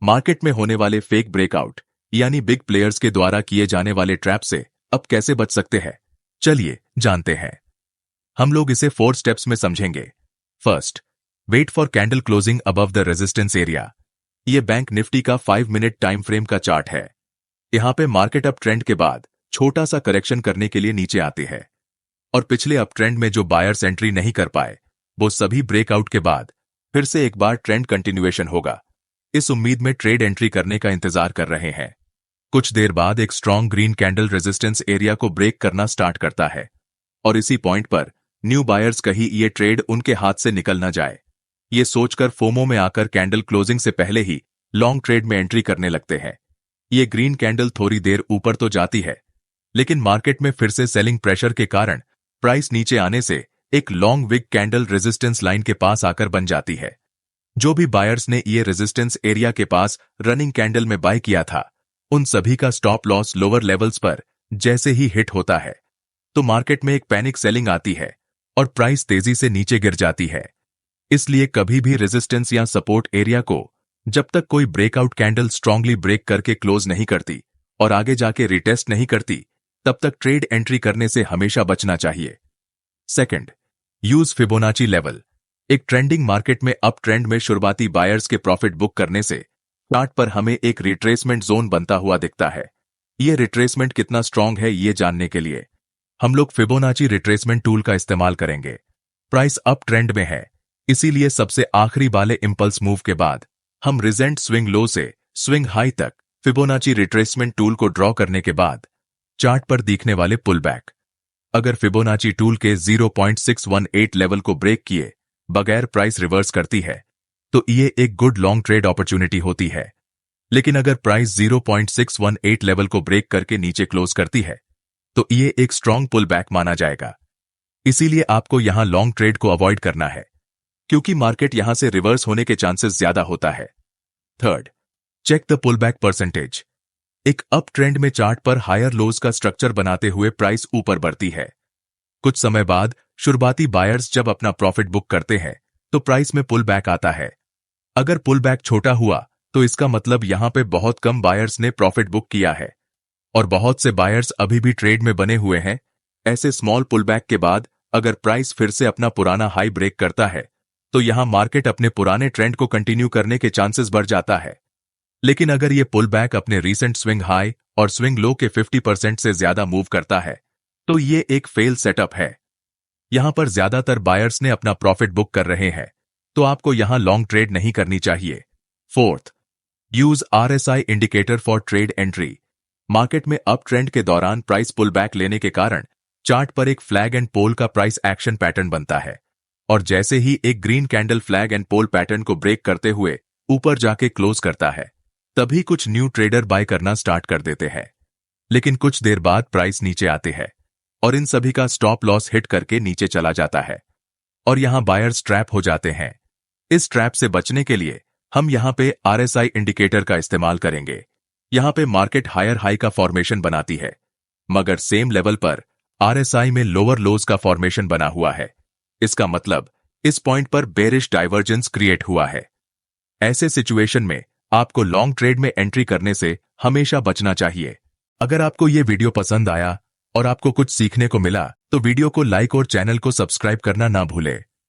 Market में होने वाले फेक ब्रेकआउट यानी बिग प्लेयर्स के द्वारा किए जाने वाले ट्रैप से अब कैसे बच सकते हैं, चलिए जानते हैं। हम लोग इसे 4 स्टेप्स में समझेंगे। First, wait for candle closing above the resistance area. यह बैंक निफ्टी का 5 मिनट टाइम फ्रेम का चार्ट है। यहां पे मार्केट अप ट्रेंड के बाद छोटा सा करेक्शन करने के लिए नीचे आती है और पिछले अप ट्रेंड में जो बायर्स एंट्री नहीं कर पाए वो सभी ब्रेकआउट के बाद फिर से एक बार ट्रेंड कंटिन्यूएशन होगा। इस उम्मीद में ट्रेड एंट्री करने का इंतजार कर रहे हैं। कुछ देर बाद एक strong green candle resistance area को ब्रेक करना स्टार्ट करता है और इसी पॉइंट पर न्यू बायर्स कहीं ये ट्रेड उनके हाथ से निकल ना जाए, ये सोचकर फोमो में आकर कैंडल क्लोजिंग से पहले ही लॉन्ग ट्रेड में एंट्री करने लगते हैं। ये ग्रीन कैंडल थोड़ी देर ऊपर तो जाती है लेकिन मार्केट में फिर से सेलिंग प्रेशर के कारण प्राइस नीचे आने से एक long wick candle resistance line के पास आकर बन जाती है। जो भी बायर्स ने ये रेजिस्टेंस एरिया के पास रनिंग कैंडल में बाय किया था उन सभी का स्टॉप लॉस लोअर लेवल्स पर जैसे ही हिट होता है तो मार्केट में एक पैनिक सेलिंग आती है और प्राइस तेजी से नीचे गिर जाती है। इसलिए कभी भी रेजिस्टेंस या सपोर्ट एरिया को जब तक कोई ब्रेकआउट कैंडल स्ट्रांगली ब्रेक करके क्लोज नहीं करती और आगे जाके रिटेस्ट नहीं करती तब तक ट्रेड एंट्री करने से हमेशा बचना चाहिए। Second, use Fibonacci level. एक ट्रेंडिंग मार्केट में अप ट्रेंड में शुरुआती बायर्स के प्रॉफिट बुक करने से चार्ट पर हमें एक रिट्रेसमेंट जोन बनता हुआ दिखता है। यह रिट्रेसमेंट कितना स्ट्रांग है ये जानने के लिए हम लोग फिबोनाची रिट्रेसमेंट टूल का इस्तेमाल करेंगे। प्राइस अप ट्रेंड में है इसीलिए सबसे आखिरी वाले इंपल्स मूव के बाद हम रिजेंट स्विंग लो से स्विंग हाई तक फिबोनाची रिट्रेसमेंट टूल को ड्रॉ करने के बाद चार्ट पर दिखने वाले पुल बैक अगर फिबोनाची टूल के 0.618 लेवल को ब्रेक किए बगैर प्राइस रिवर्स करती है तो ये एक गुड लॉन्ग ट्रेड अपॉर्चुनिटी होती है। लेकिन अगर प्राइस 0.618 लेवल को ब्रेक करके नीचे क्लोज करती है तो ये एक स्ट्रॉन्ग पुल बैक माना जाएगा। इसीलिए आपको यहां लॉन्ग ट्रेड को अवॉइड करना है क्योंकि मार्केट यहां से रिवर्स होने के चांसेस ज्यादा होता है। Third, check the pull back percentage. एक अप ट्रेंड में चार्ट पर हायर लोज का स्ट्रक्चर बनाते हुए प्राइस ऊपर बढ़ती है। कुछ समय बाद शुरुआती बायर्स जब अपना प्रॉफिट बुक करते हैं तो प्राइस में पुल बैक आता है। अगर पुल बैक छोटा हुआ तो इसका मतलब यहां पे बहुत कम बायर्स ने प्रॉफिट बुक किया है और बहुत से बायर्स अभी भी ट्रेड में बने हुए हैं। ऐसे स्मॉल पुल बैक के बाद अगर प्राइस फिर से अपना पुराना हाई ब्रेक करता है तो यहां मार्केट अपने पुराने ट्रेंड को कंटिन्यू करने के चांसेस बढ़ जाता है। लेकिन अगर ये पुल बैक अपने रीसेंट स्विंग हाई और स्विंग लो के 50% से ज्यादा मूव करता है तो ये एक फेल सेटअप है। यहां पर ज्यादातर बायर्स ने अपना प्रॉफिट बुक कर रहे हैं तो आपको यहां लॉन्ग ट्रेड नहीं करनी चाहिए। Fourth, use RSI indicator for trade entry. Market में अप ट्रेंड के दौरान प्राइस पुल बैक लेने के कारण चार्ट पर एक फ्लैग एंड पोल का प्राइस एक्शन पैटर्न बनता है और जैसे ही एक green candle flag and pole pattern को ब्रेक करते हुए ऊपर जाके क्लोज करता है तभी कुछ न्यू ट्रेडर बाय करना स्टार्ट कर देते हैं। लेकिन कुछ देर बाद प्राइस नीचे आते हैं और इन सभी का स्टॉप लॉस हिट करके नीचे चला जाता है और यहां बायर्स ट्रैप हो जाते हैं। इस ट्रैप से बचने के लिए हम यहां पे RSI इंडिकेटर का इस्तेमाल करेंगे। यहां पे मार्केट हायर हाई का फॉर्मेशन बनाती है मगर सेम लेवल पर RSI में लोअर लोज का फॉर्मेशन बना हुआ है। इसका मतलब इस पॉइंट पर बेरिश डाइवर्जेंस क्रिएट हुआ है। ऐसे सिचुएशन में आपको लॉन्ग ट्रेड में एंट्री करने से हमेशा बचना चाहिए। अगर आपको ये वीडियो पसंद आया और आपको कुछ सीखने को मिला तो वीडियो को लाइक और चैनल को सब्सक्राइब करना ना भूलें।